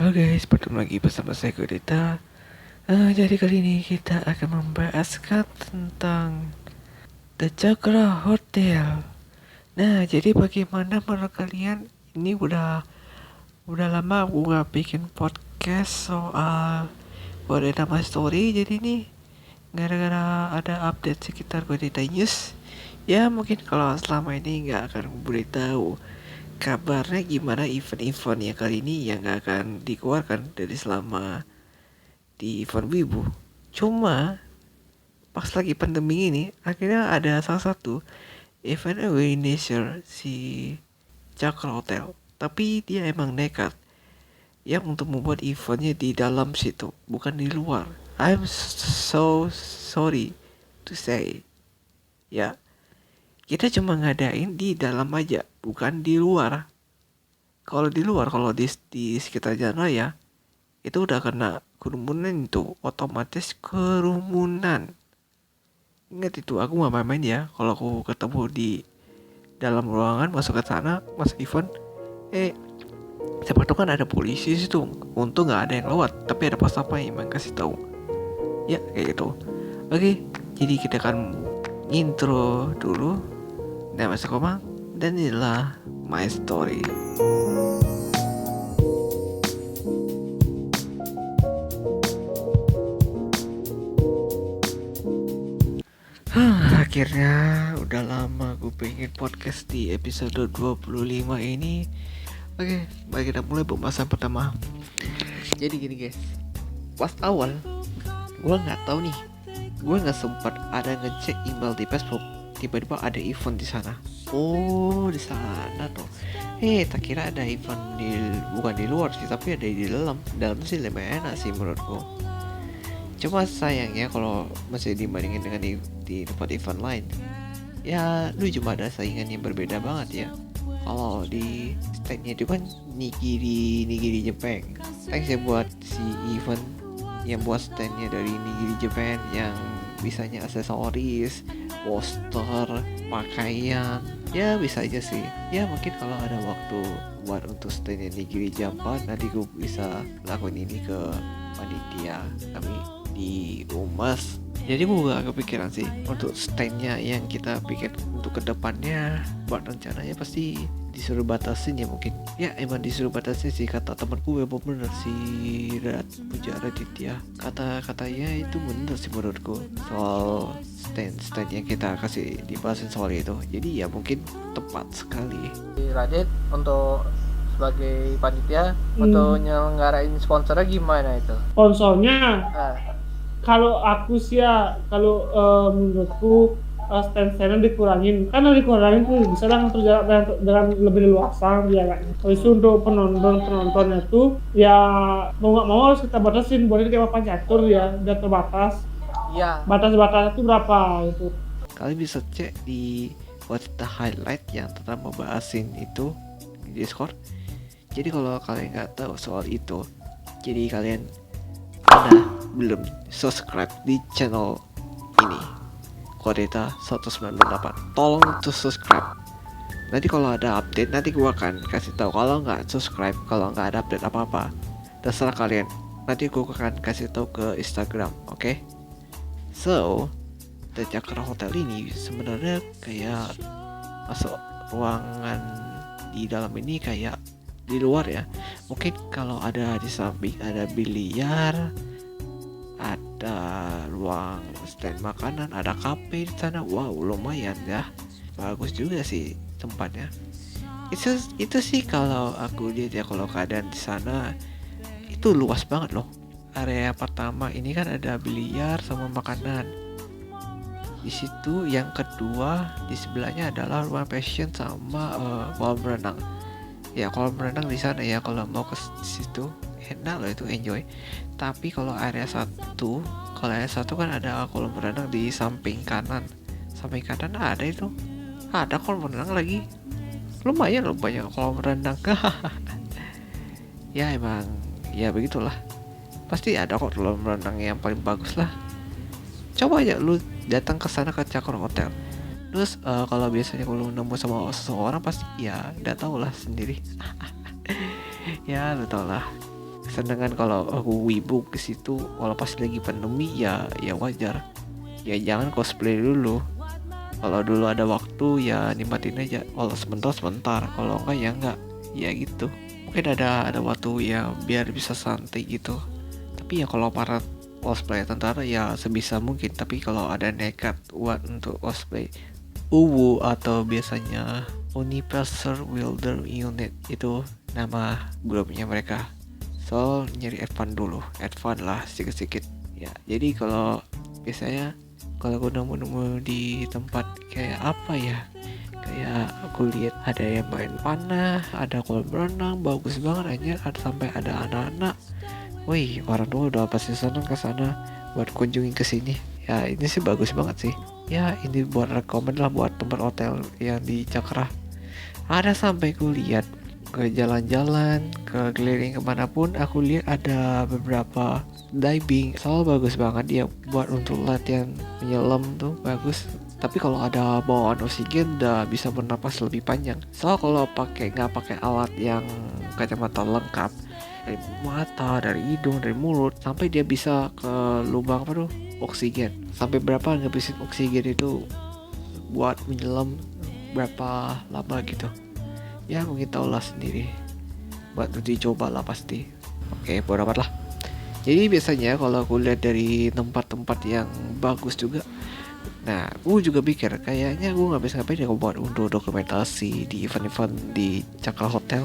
Halo guys, bertemu lagi bersama saya Gudita. Jadi kali ini kita akan membahaskan tentang The Chakra Hotel. Nah, jadi bagaimana menurut kalian? Ini udah lama aku gak bikin podcast soal Gudita My Story. Jadi ini gara-gara ada update sekitar Gudita News. Ya mungkin kalau selama ini nggak akan beritahu kabarnya gimana event-event yang kali ini yang gak akan dikeluarkan dari selama di event Wibu. Cuma pas lagi pandemi ini akhirnya ada salah satu event Indonesia si Cakra Hotel. Tapi dia emang nekat yang untuk membuat eventnya di dalam situ, bukan di luar. I'm so sorry to say. Ya, kita cuma ngadain di dalam aja, bukan di luar. Kalau di luar, kalau di sekitar jalan raya, itu udah kena kerumunan itu, otomatis kerumunan. Ingat itu, aku gak main-main ya. Kalau aku ketemu di dalam ruangan, masuk ke sana, masuk event, siapa tuh kan ada polisi situ. Untung gak ada yang lewat, tapi ada pas apa yang kasih tahu. Ya kayak gitu. Oke, jadi kita akan intro dulu. Nama saya Komang, dan inilah my story. Akhirnya udah lama gue pengen podcast di episode 25 ini. Oke, mari kita mulai pembahasan pertama. Jadi gini guys, pas awal gue nggak tahu nih, gue nggak sempat ada ngecek email di Facebook. Tiba-tiba ada event di sana. Oh, di sana tuh. Tak kira ada event bukan di luar sih, tapi ada di dalam. Dalam sih lebih enak sih menurutku. Cuma sayangnya kalau masih dibandingin dengan di tempat event lain, ya lu cuma ada saingan yang berbeda banget ya. Kalau di stand-nya itu kan Nigiri Jepang. Thanks ya buat si event yang buat stand-nya dari Nigiri Jepang, yang bisanya aksesoris, poster, pakaian. Ya bisa aja sih. Ya mungkin kalau ada waktu buat untuk stand-nya Nigiri Jepang, nanti gue bisa lakuin ini ke panitia kami di Umas. Jadi gue gak kepikiran sih untuk stand-nya yang kita bikin untuk kedepannya. Buat rencananya pasti disuruh batasin ya mungkin. Ya emang disuruh batasin sih, kata temanku ya bener si Puja Raditya. Kata-katanya itu bener sih menurutku, soal stand yang kita kasih dibahasin soal itu. Jadi ya mungkin tepat sekali Radit untuk sebagai panitia untuk nyelenggarain sponsornya gimana itu? Sponsornya kalau aku sih ya, kalau menurutku stand-standnya dikurangin, karena dikurangin tuh bisa lah terjaga dengan lebih luasa ya kan. Habis itu untuk penontonnya tuh ya mau nggak mau harus kita batasin, boleh kayak papan catur ya, udah terbatas. Iya. Batas-batasnya tuh berapa itu? Kalian bisa cek di the highlight yang tentang membahasin itu di Discord. Jadi kalau kalian nggak tahu soal itu, jadi kalian belum subscribe di channel ini, Kodeta 198, tolong tuh subscribe. Nanti kalau ada update, nanti gua akan kasih tahu. Kalau nggak subscribe, kalau nggak ada update apa-apa, terserah kalian. Nanti gua akan kasih tahu ke Instagram, oke? So, The Chakra Hotel ini sebenarnya kayak masuk ruangan di dalam ini kayak di luar ya. Mungkin kalau ada di samping ada biliar, ada ruang stand makanan, ada kafe di sana. Wow, lumayan ya, bagus juga sih tempatnya. Itu sih kalau aku lihat ya, kalau keadaan di sana itu luas banget loh. Area pertama ini kan ada biliar sama makanan. Di situ yang kedua di sebelahnya adalah ruang fashion sama kolam renang. Ya kolam renang di sana ya, kalau mau ke situ enak loh, itu enjoy. Tapi kalau area satu kan ada kolam renang di samping kanan. Samping kanan ada itu, ada kolam renang lagi. Lumayan loh banyak kolam renang. Ya emang ya begitulah. Pasti ada kok kolam renang yang paling bagus lah. Coba aja lu datang ke sana ke Cakra Hotel. Terus kalau biasanya kalau nemu sama seseorang pasti ya udah tau lah sendiri. Ya lu tau lah Sedangkan kalau aku wibu ke situ kalau pas lagi pandemi ya wajar. Ya jangan cosplay dulu. Kalau dulu ada waktu ya nikmatin aja. Kalau sebentar, kalau enggak ya enggak. Ya gitu. Mungkin ada waktu ya biar bisa santai gitu. Tapi ya kalau para cosplay tentara ya sebisa mungkin. Tapi kalau ada nekat buat untuk cosplay UWU atau biasanya Universal Wilder Unit, itu nama grupnya mereka. So nyari advance dulu, advance lah sedikit-sedikit. Ya jadi kalau biasanya kalau aku nemu di tempat kayak apa ya, kayak aku lihat ada yang main panah, ada kolam renang, bagus banget aja, sampai ada anak-anak. Wih, orang tua udah pasti seneng ke sana buat kunjungi ke sini. Ya ini sih bagus banget sih. Ya ini buat rekomend lah buat tempat hotel yang di Cakra. Ada sampai ku lihat ke jalan-jalan, ke keliling kemanapun, aku lihat ada beberapa diving. Soal bagus banget dia buat untuk latihan menyelam tuh bagus. Tapi kalau ada bawaan oksigen udah bisa bernapas lebih panjang. Soal kalau nggak pakai alat yang kacamata lengkap, dari mata, dari hidung, dari mulut, sampai dia bisa ke lubang apa tuh oksigen. Sampai berapa ngabisin oksigen itu buat menyelam berapa lama gitu. Ya mungkin tau lah sendiri. Buat dicoba lah pasti. Oke, bodo amat lah. Jadi biasanya kalau aku lihat dari tempat-tempat yang bagus juga, nah aku juga pikir kayaknya aku nggak bisa ngapain ya buat untuk dokumentasi di event-event di Cakra Hotel.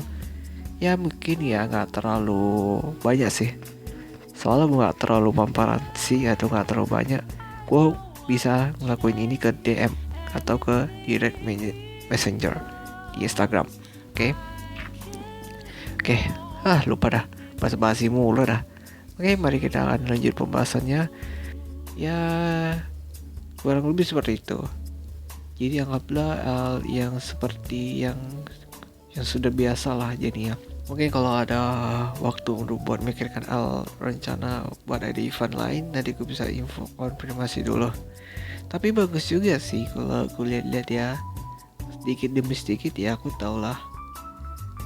Ya mungkin ya nggak terlalu banyak sih. Soalnya gue nggak terlalu paparazzi atau nggak terlalu banyak. Gue bisa ngelakuin ini ke DM atau ke direct messenger di Instagram. Oke. Lupa dah. Basa-basi mulu dah. Oke, mari kita akan lanjut pembahasannya. Ya, kurang lebih seperti itu. Jadi anggaplah yang seperti yang sudah biasa lah jadinya. Mungkin kalau ada waktu untuk buat mikirkan rencana buat ada event lain, nanti aku bisa info konfirmasi dulu. Tapi bagus juga sih kalau aku lihat-lihat ya, sedikit demi sedikit ya aku tau lah.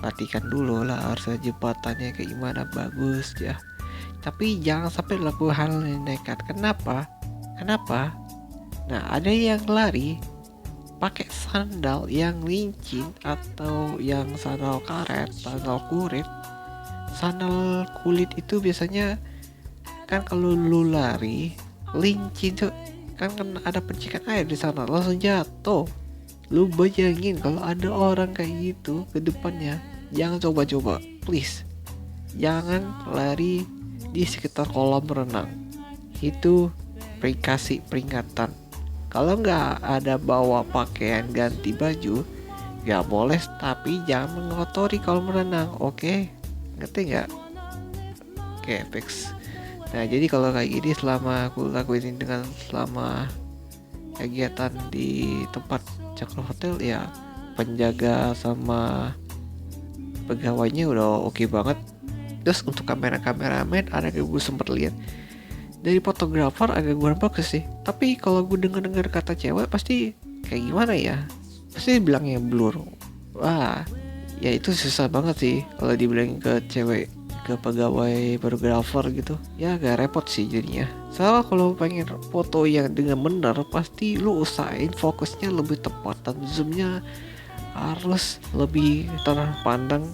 Latihan dulu lah harus jebatannya kayak gimana, bagus ya. Tapi jangan sampai lakukan hal yang nekat. Kenapa? Nah, ada yang lari pakai sandal yang licin atau yang sandal karet, sandal kulit. Sandal kulit itu biasanya kan kalau lu lari licin tuh kan ada percikan air di sana, langsung jatuh. Lu bayangin kalau ada orang kayak gitu ke depannya, jangan coba-coba, please. Jangan lari di sekitar kolam renang. Itu kasih peringatan. Kalau nggak ada bawa pakaian ganti baju, nggak boleh, tapi jangan mengotori kolam renang. Oke? Ngerti nggak? Oke, fix. Nah, jadi kalau kayak gini selama aku lakuin dengan selama kegiatan di tempat Cakra Hotel ya, penjaga sama pegawainya udah oke banget. Terus untuk kameramen ada yang gue sempet lihat dari fotografer agak kurang bagus sih. Tapi kalau gue dengar kata cewek pasti kayak gimana ya? Pasti bilangnya blur. Wah, ya itu susah banget sih kalau dibilangin ke cewek, ke pegawai fotografer gitu. Ya agak repot sih jadinya. Soalnya kalau pengen foto yang dengan benar, pasti lu usahain fokusnya lebih tepat dan zoomnya harus lebih terpandang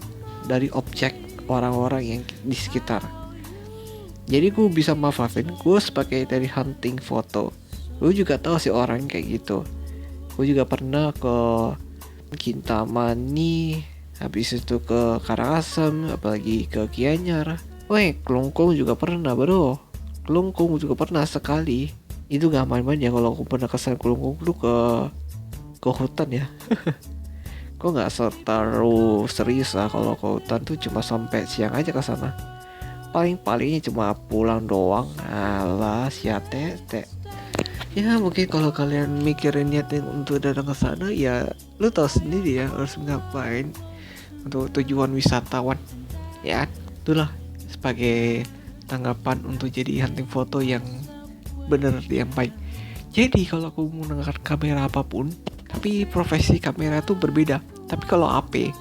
dari objek orang-orang yang di sekitar. Jadi gue bisa maafin, gue sebagai dari hunting foto, gue juga tahu sih orang kayak gitu. Gue juga pernah ke Kintamani, habis itu ke Karangasem, apalagi ke Gianyar. Weh, Kelungkung juga pernah bro. Kelungkung juga pernah sekali. Itu gak main-main ya. Kalau aku pernah kesan Kelungkung lu ke hutan ya. Kok nggak terlalu serius lah kalau ke hutan tuh, cuma sampai siang aja ke sana. Palingnya cuma pulang doang. Alah, siate. Ya mungkin kalau kalian mikirin niatin untuk datang ke sana ya lu tahu sendiri ya harus ngapain untuk tujuan wisatawan. Ya, itulah sebagai tanggapan untuk jadi hunting foto yang benar, yang baik. Jadi kalau aku menggunakan kamera apapun, tapi profesi kamera tuh berbeda. Tapi kalau AP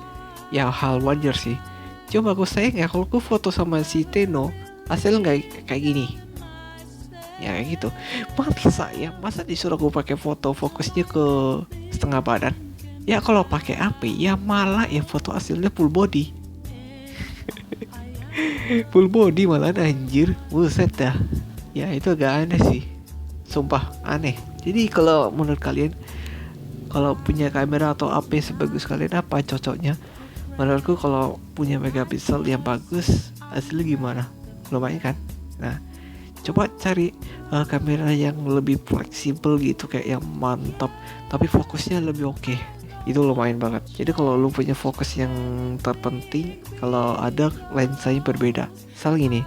ya hal wajar sih. Coba aku sayang ya kalau aku foto sama si Teno hasil nggak kayak gini. Ya kayak gitu. Masa disuruh aku pakai foto fokusnya ke setengah badan. Ya kalau pakai HP ya malah ya foto hasilnya full body. Full body malah anjir. Buset dah. Ya itu agak aneh sih. Sumpah aneh. Jadi kalau menurut kalian, kalau punya kamera atau HP sebagus kalian apa cocoknya? Menurutku kalau punya megapiksel yang bagus, hasilnya gimana? Lumayan kan? Nah, coba cari kamera yang lebih fleksibel gitu, kayak yang mantap tapi fokusnya lebih oke. Itu lumayan banget. Jadi kalau lu punya fokus yang terpenting, kalau ada lensanya berbeda. Misal gini,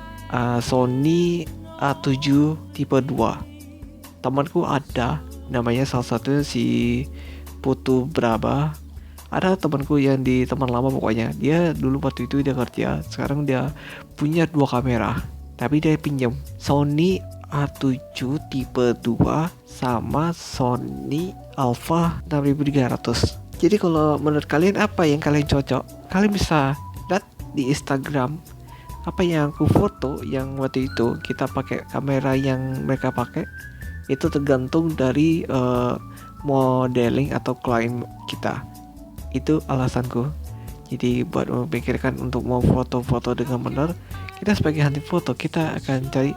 Sony A7 tipe 2. Temanku ada, namanya salah satunya si Putu Braba. Ada temanku yang di teman lama, pokoknya dia dulu waktu itu dia kerja, sekarang dia punya 2 kamera, tapi dia pinjam Sony A7 tipe 2 sama Sony Alpha 6300. Jadi kalau menurut kalian apa yang kalian cocok, kalian bisa lihat di Instagram apa yang aku foto yang waktu itu kita pakai kamera yang mereka pakai. Itu tergantung dari modeling atau klien kita. Itu alasanku. Jadi buat memikirkan untuk mau foto-foto dengan benar, kita sebagai hunting foto kita akan cari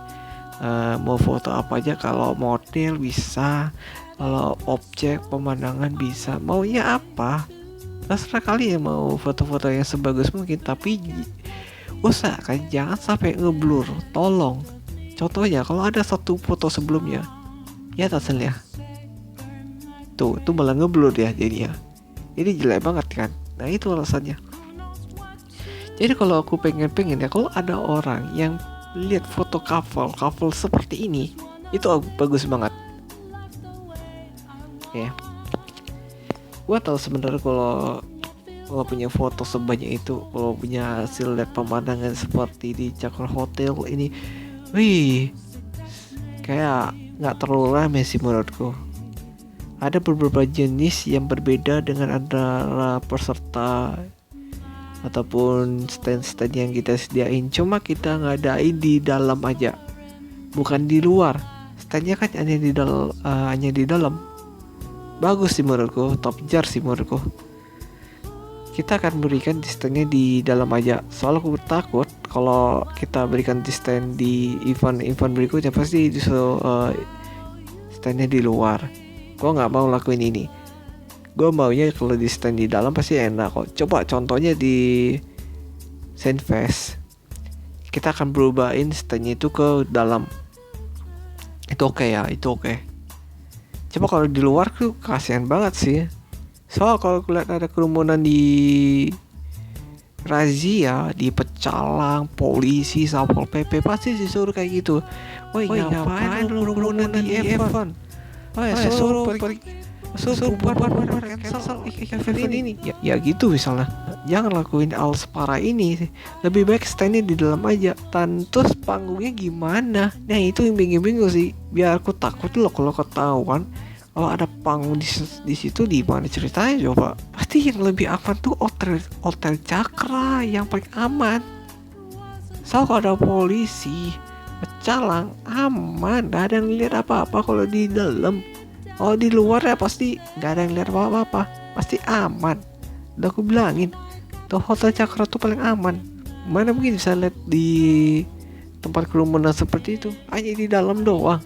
mau foto apa aja. Kalau model bisa, kalau objek pemandangan bisa, maunya apa terserah kalian. Mau foto-foto yang sebagus mungkin, tapi usahakan jangan sampai ngeblur, tolong. Contohnya kalau ada satu foto sebelumnya, ya hasilnya tuh malah ngeblur ya jadinya. Ini jelek banget kan. Nah itu alasannya. Jadi kalau aku pengen ya, kalau ada orang yang lihat foto couple seperti ini, itu bagus banget. Ya. Gua tahu sebenarnya kalau punya foto sebanyak itu, kalau punya hasil lihat pemandangan seperti di Cakra Hotel ini, wih, kayak nggak terlalu rame sih menurutku. Ada beberapa jenis yang berbeda dengan antara peserta ataupun stand-stand yang kita sediain. Cuma kita ngadain di dalam aja, bukan di luar. Standnya kan hanya di dalam. Bagus sih menurutku, top jar sih menurutku. Kita akan berikan di standnya di dalam aja. Soalnya aku takut kalau kita berikan di stand di event berikutnya pasti disuruh standnya di luar. Gue nggak mau lakuin ini. Gue maunya kalau di stand di dalam pasti enak kok. Coba contohnya di Sandfest, kita akan berubahin standnya itu ke dalam. Itu oke ya, itu oke. Coba kalau di luar tuh kasihan banget sih. Soal kalau lihat ada kerumunan di razia, di pecalang, polisi, satpol PP pasti disuruh kayak gitu. Woi ngapain lu kerumunan di event? Suruh bubar cancel event ini. Ya gitu misalnya. Jangan lakuin hal separah ini. Lebih baik standnya di dalam aja. Terus panggungnya gimana? Nah itu yang bingung sih. Biar aku takut loh kalau ketahuan. Kalau ada panggung di situ, di mana ceritanya coba? Pasti yang lebih aman tuh hotel Cakra yang paling aman. Kalau ada polisi, pecalang aman, gak ada yang lihat apa-apa kalau di dalam. Kalau di luar ya pasti gak ada yang lihat apa-apa, pasti aman. Udah aku bilangin, tuh hotel Cakra tuh paling aman. Mana mungkin bisa lihat di tempat kerumunan seperti itu, hanya di dalam doang.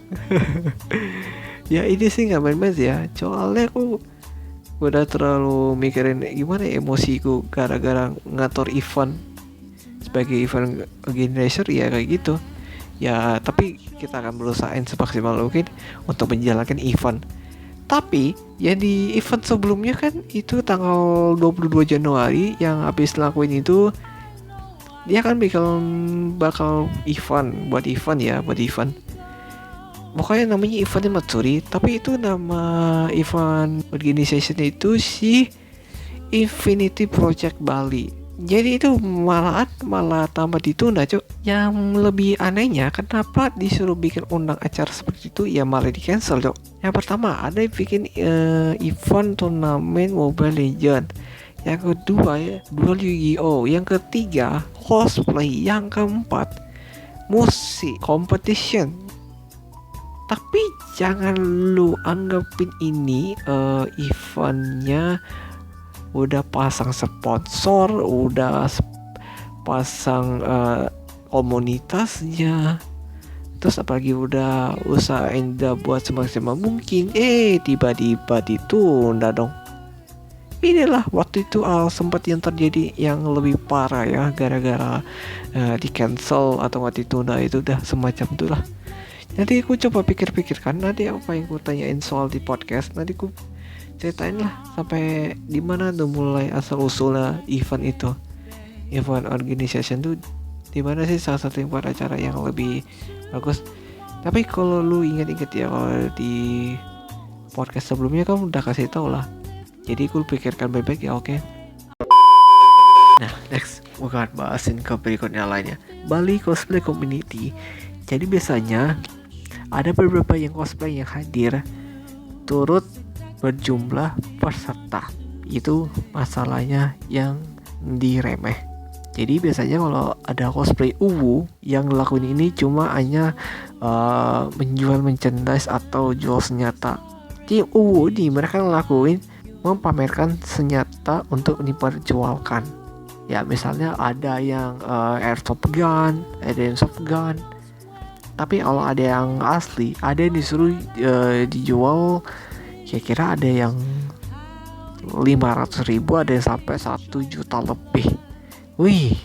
Ya ini sih nggak main-main ya, soalnya aku udah terlalu mikirin gimana emosiku gara-gara ngatur event. Sebagai event organizer ya kayak gitu ya, tapi kita akan berusaha semaksimal mungkin untuk menjalankan event. Tapi ya di event sebelumnya kan itu tanggal 22 Januari yang habis lakuin itu, dia kan bakal buat event. Pokoknya namanya eventnya Matsuri, tapi itu nama event organization itu si Infinity Project Bali. Jadi itu malah tambah ditunda, Cuk. Yang lebih anehnya, kenapa disuruh bikin undang acara seperti itu ya malah di cancel, Cuk. Yang pertama ada yang bikin event turnamen Mobile Legend yang kedua ya duel Yu-Gi-Oh, yang ketiga cosplay, yang keempat musik competition. Tapi jangan lu anggapin ini eventnya udah pasang sponsor, udah pasang komunitasnya, terus apalagi udah usahain udah buat semaksimal mungkin, tiba-tiba ditunda dong. Inilah waktu itu sempat yang terjadi yang lebih parah ya, gara-gara di cancel atau nggak ditunda, itu udah semacam itulah. Nanti aku coba pikir-pikirkan nanti apa yang aku tanyain soal di podcast, nanti aku ceritain lah sampai di mana tuh mulai asal usulnya event itu, event organization tuh di mana sih salah satu yang buat acara yang lebih bagus. Tapi kalau lu ingat-ingat ya, kalau di podcast sebelumnya kan udah kasih tau lah, jadi aku pikirkan baik-baik ya. Oke. Nah next bukan bahasin ke berikutnya lainnya, Bali Cosplay Community. Jadi biasanya ada beberapa yang cosplay yang hadir turut berjumlah peserta. Itu masalahnya yang diremeh. Jadi biasanya kalau ada cosplay UWU yang ngelakuin ini cuma hanya menjual merchandise atau jual senjata. Jadi UWU ini mereka ngelakuin memamerkan senjata untuk diperjualkan. Ya misalnya ada yang airsoft gun, ada yang soft gun. Tapi kalau ada yang asli, ada yang disuruh dijual, kira-kira ada yang 500.000, ada yang sampai 1 juta lebih. Wih,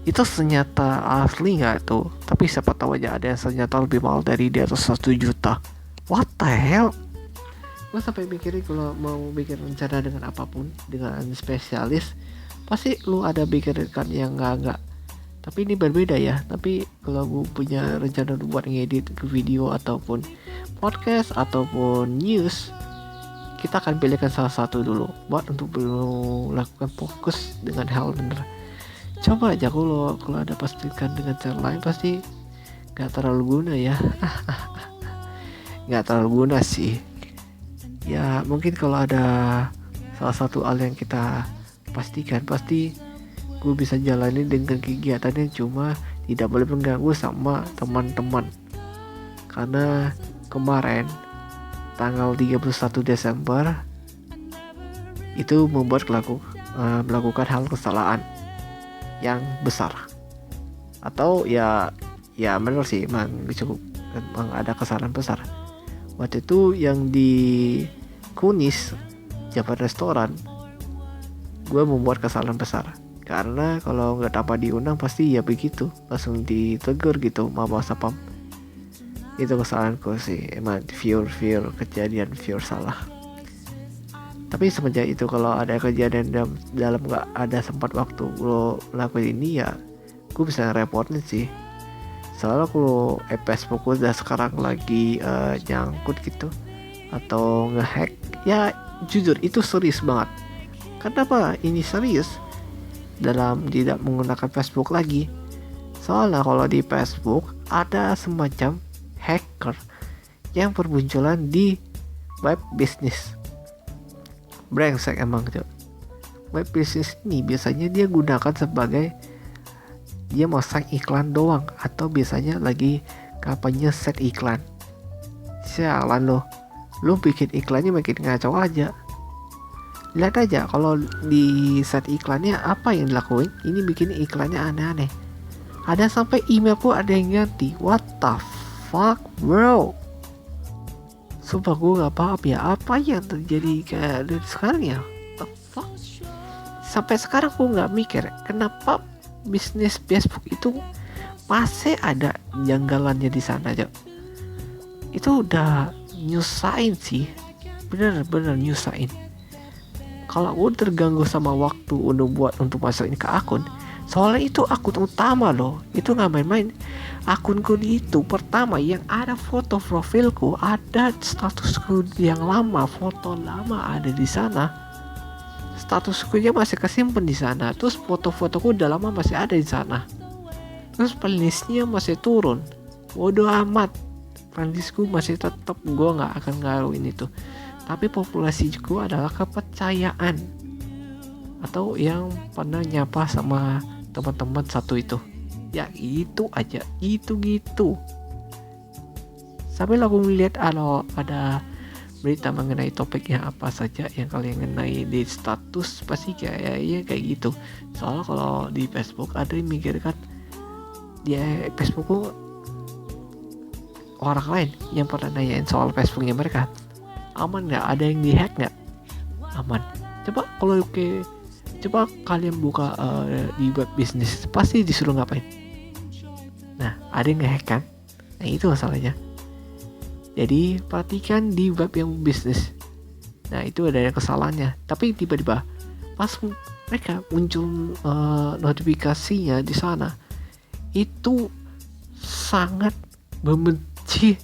itu senjata asli nggak tuh? Tapi siapa tahu aja ada yang senjata lebih mahal dari di atas 1 juta. What the hell? Gue sampai mikirin kalau mau bikin rencana dengan apapun, dengan spesialis, pasti lu ada pikirkan yang enggak. Tapi ini berbeda ya. Tapi kalau gue punya rencana buat ngedit video ataupun podcast ataupun news, kita akan pilihkan salah satu dulu buat untuk melakukan fokus dengan hal bener. Coba aja kalau ada pastikan dengan cara lain pasti nggak terlalu guna ya. Nggak terlalu guna sih. Ya mungkin kalau ada salah satu hal yang kita pastikan, pasti gue bisa jalanin dengan kegiatannya, cuma tidak boleh mengganggu sama teman-teman. Karena kemarin tanggal 31 Desember itu membuat melakukan hal kesalahan yang besar. Atau ya benar sih, emang ada kesalahan besar. Waktu itu yang di Kunis, Japan Restoran, gue membuat kesalahan besar. Karena kalau nggak dapat diundang pasti ya begitu, langsung ditegur gitu, mama sapam. Itu kesalahanku sih, emang pure kejadian pure salah. Tapi semenjak itu kalau ada kejadian dalam nggak ada sempat waktu lo lakuin ini, ya gue bisa reportin sih. Soalnya kalau Facebook udah sekarang lagi nyangkut gitu atau ngehack, ya jujur itu serius banget. Kenapa ini serius? Dalam tidak menggunakan Facebook lagi. Soalnya kalau di Facebook ada semacam hacker yang bermunculan di web bisnis. Brengsek emang tuh. Web bisnis ini biasanya dia gunakan sebagai dia masang iklan doang, atau biasanya lagi kampanye set iklan. Sialan lo bikin iklannya makin ngaco aja. Lihat aja kalau di set iklannya apa yang dilakuin, ini bikin iklannya aneh-aneh. Ada sampai emailku ada yang ganti. What the fuck bro? Sumpah gue gak paham ya apa yang terjadi kayak dari sekarang ya. What the fuck? Sampai sekarang gue gak mikir kenapa bisnis Facebook itu masih ada janggalannya di sana aja. Itu udah nyusahin sih, bener-bener nyusahin. Kalau gue terganggu sama waktu untuk masukin ke akun, soalnya itu akun utama loh, itu nggak main-main. Akunku itu pertama yang ada foto profilku, ada statusku yang lama, foto lama ada di sana, statusku nya masih kesimpan di sana, terus foto-fotoku udah lama masih ada di sana, terus playlistnya masih turun. Bodoh amat, playlistku masih tetap, gue nggak akan ngaruhin itu. Tapi populasiku adalah kepercayaan. atau yang pernah nyapa sama teman-teman satu itu. Ya itu aja, itu gitu. Sampai aku melihat ada berita mengenai topiknya apa saja yang kalian kenai di status, pasti kayak gitu. Soalnya kalau di Facebook ada yang mikirkan dia Facebookku orang lain yang pernah nanyain soal Facebooknya mereka, aman nggak, ada yang dihack nggak, aman. Coba coba kalian buka di web bisnis, pasti disuruh ngapain? Nah, ada yang ngehack kan? Nah, itu masalahnya. Jadi perhatikan di web yang bisnis. Nah, itu ada kesalahannya. Tapi tiba-tiba pas mereka muncul notifikasinya di sana, itu sangat membenci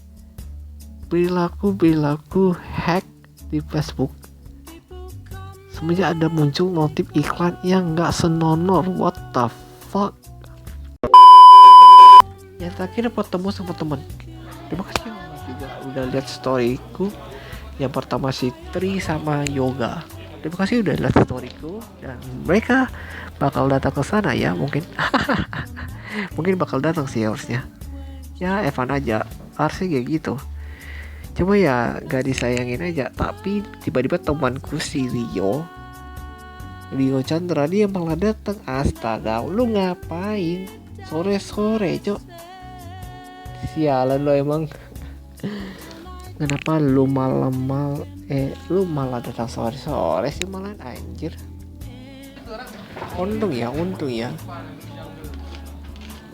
perilaku hack di Facebook. Semenjak ada muncul notif iklan yang nggak senonoh, what the fuck. Yang terakhir bertemu sama teman. Terima kasih juga udah lihat storyku. Yang pertama si Tri sama Yoga. Terima kasih udah lihat storyku, dan mereka bakal datang ke sana ya, mungkin. Mungkin bakal datang sih harusnya. Ya Evan aja, harusnya kayak gitu. Cuma ya gak disayangin aja. Tapi tiba-tiba temanku si Rio Chandra dia malah datang. Astaga, lu ngapain sore-sore, cok? Sialan lo emang. Kenapa lu lu malah datang sore-sore sih malah, anjir. Untung ya.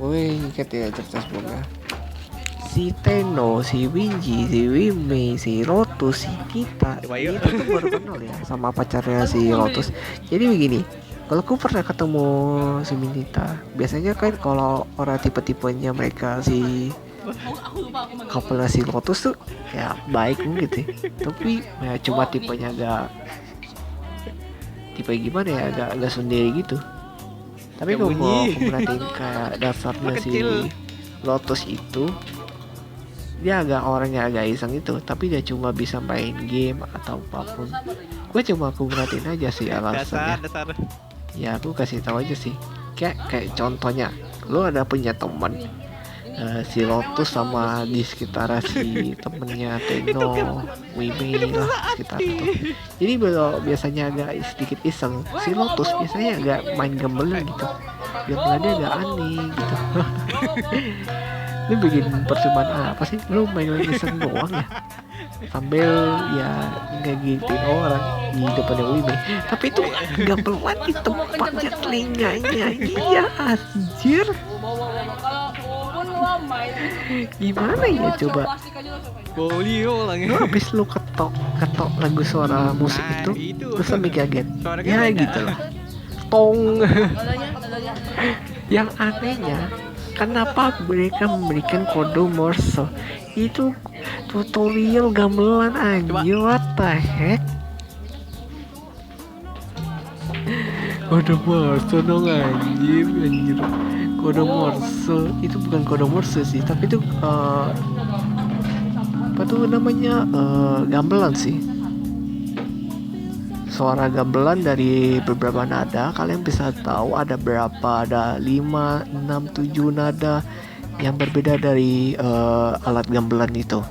Woi, ngikat ya cerita sebelumnya. Si Teno, si Winji, si Wime, si Lotus, si Kita itu tuh baru kenal ya sama pacarnya si Lotus. Jadi begini, kalau aku pernah ketemu si Minita, biasanya kan kalau orang tipe-tipenya mereka si couple si Lotus tuh ya baik gitu, tapi ya cuma tipenya tipe gimana ya, agak sendiri gitu. Tapi kalau aku perhatiin kayak dasarnya si Lotus itu, dia orangnya agak iseng itu, tapi dia cuma bisa main game atau apapun. Aku perhatiin aja sih alasannya. Dasar. Ya aku kasih tahu aja sih. Kayak contohnya, lo ada punya teman si Lotus sama di sekitar si temennya Teno, Wime lah sekitar itu. Jadi biasanya agak sedikit iseng. Si Lotus biasanya agak main gamelan gitu. Gamelannya agak aneh gitu. Lu bikin percobaan apa sih? Lu main iseng doang ya? Sambil ya ngegigitin orang di depannya Wime. Tapi itu gamelan di tempatnya telinganya. Iya anjir. Gimana ya coba? Lu habis lu ketok lagu suara musik itu, terus sampai kaget. Ya gitu lah. Tong. Yang anehnya, kenapa mereka memberikan kode Morse? Itu tutorial gamelan anjir, what the heck? Kode Morse dong anjir. Kode Morse itu bukan kode Morse sih, tapi itu apa tuh namanya, gamelan sih. Suara gamelan dari beberapa nada. Kalian bisa tahu ada berapa, ada 5, 6, 7 nada yang berbeda dari alat gamelan itu.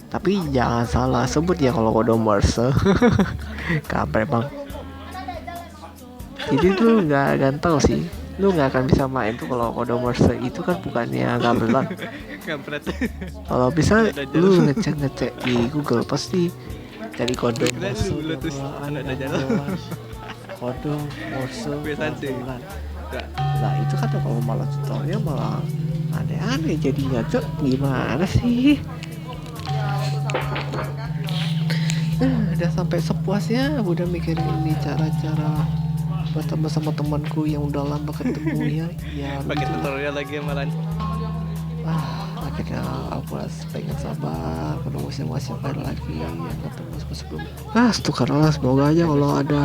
Tapi jangan salah sebut ya kalau kode Morse. Kampret bang. Jadi tuh nggak ganteng sih. Lu nggak akan bisa main tuh kalau kode Morse itu kan bukannya gamelan. Kalau bisa lu ngecek di Google, pasti cari kode Morse kode Morse gamelan. Nah itu kan kalau malah tutorial malah aneh-aneh jadinya, cok. Gimana sih? Udah sampai sepuasnya udah mikirin ini cara-cara bertemu sama temanku yang udah lama ketemu ya pakai tutorial lagi malah. Akhirnya aku pengen sabar ketemu sama siapa lagi yang ketemu sebelum. Sekarang semoga aja kalau ada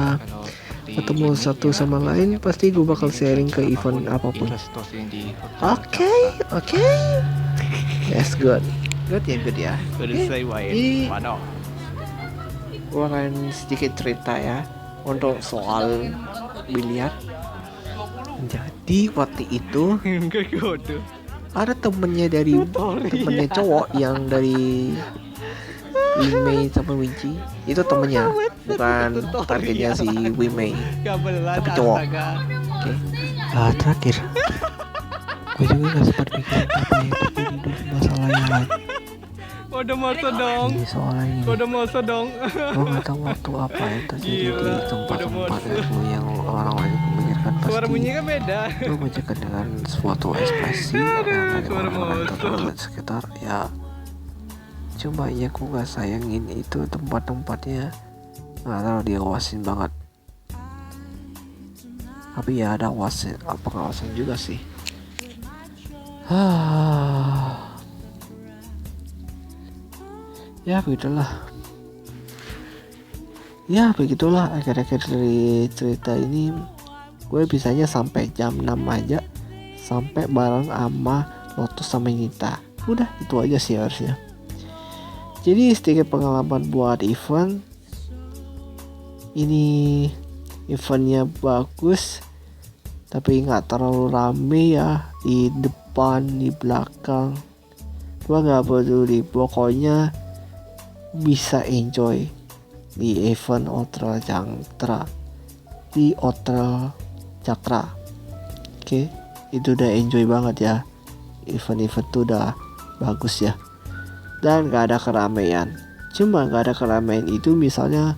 ketemu satu sama lain, pasti gue bakal sharing ke event apapun. Oke. Yes, good ya. Jadi gue akan sedikit cerita ya untuk soal biliar. Jadi waktu itu ada temennya cowok yang dari Wimei sama Winci. Itu temennya, bukan targetnya si Wimei, tapi cowok. Oke. Terakhir, gue juga gak sempat mikirin apa yang terjadi dulu masalah yang lain. Udah moso dong. Di soal ini, Udah moso dong. gue gak tahu waktu apa yang terjadi di tempat-tempat itu yang orang lain memikirkan Suara pasti. bunyinya kan beda. Gue bacakan dengan suatu ekspresi dari suara orang-orang motor. terdekat sekitar. Ya, cuma ya gue gak sayangin itu tempat-tempatnya, gak terlalu diawasin banget. Tapi ya ada pengawasan juga sih. Ya begitulah akhir-akhir dari cerita ini. Gue bisanya sampai jam 6 aja, sampai bareng sama Lotus sama Nita. Udah itu aja sih harusnya. Jadi sedikit pengalaman buat event ini. Eventnya bagus, tapi nggak terlalu rame ya, di depan di belakang. Gue nggak peduli, pokoknya bisa enjoy di event Hotel Cakra, di Hotel Cakra. Oke, itu udah enjoy banget ya. Event-event tuh udah bagus ya, dan gak ada keramaian. Cuma gak ada keramaian itu misalnya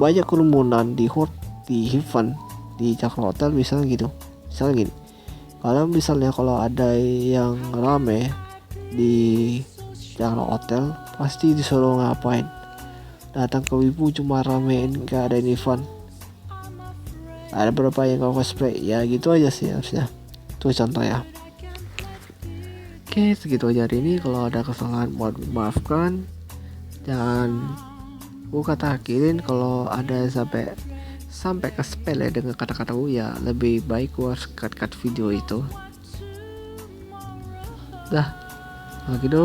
banyak kerumunan di event di Cakra Hotel misalnya gitu. Misalnya gini, kalau ada yang rame di Cakra Hotel, pasti disuruh ngapain? Datang ke Wibu cuma ramein keadaan event. Ada beberapa yang cosplay, ya gitu aja sih harusnya. Itu contoh ya. Oke, segitu aja hari ini. Kalau ada kesalahan mohon maafkan. Jangan gue kata-katain kalau ada sampai ke spell ya dengan kata-kata gue, ya lebih baik gue cut video itu. Dah, kalau gitu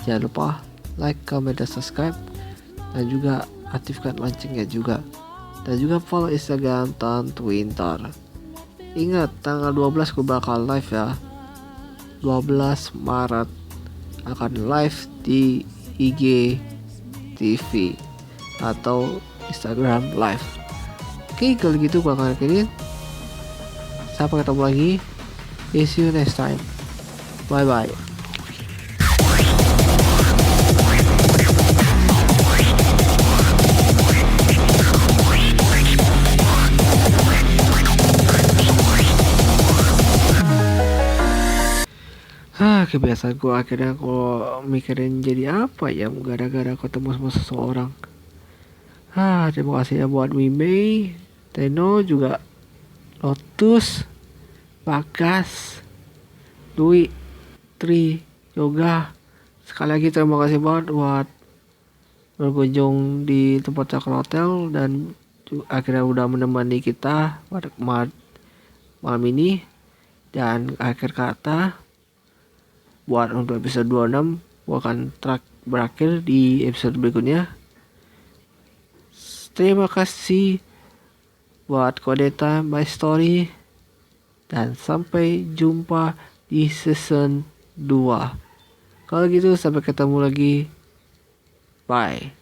jangan lupa like, comment, dan subscribe, dan juga aktifkan loncengnya juga, dan juga follow Instagram dan Twitter. Ingat tanggal 12 gue bakal live ya, 12 Maret akan live di IG TV atau Instagram live. Oke, kalau gitu gue akan akhirin. Sampai ketemu lagi. See you next time. Bye bye. Kebiasaan gue akhirnya mikirin jadi apa ya gara-gara ketemu sama seseorang. Terima kasih ya buat Mimei, Teno, juga Lotus, Bagas, Dwi, Tri, Yoga. Sekali lagi terima kasih banget buat berkunjung di tempat Cakra Hotel dan akhirnya udah menemani kita pada malam ini. Dan akhir kata buat untuk episode 26, gua akan berakhir di episode berikutnya. Terima kasih buat Kodeta My Story, dan sampai jumpa di season 2. Kalau gitu sampai ketemu lagi. Bye.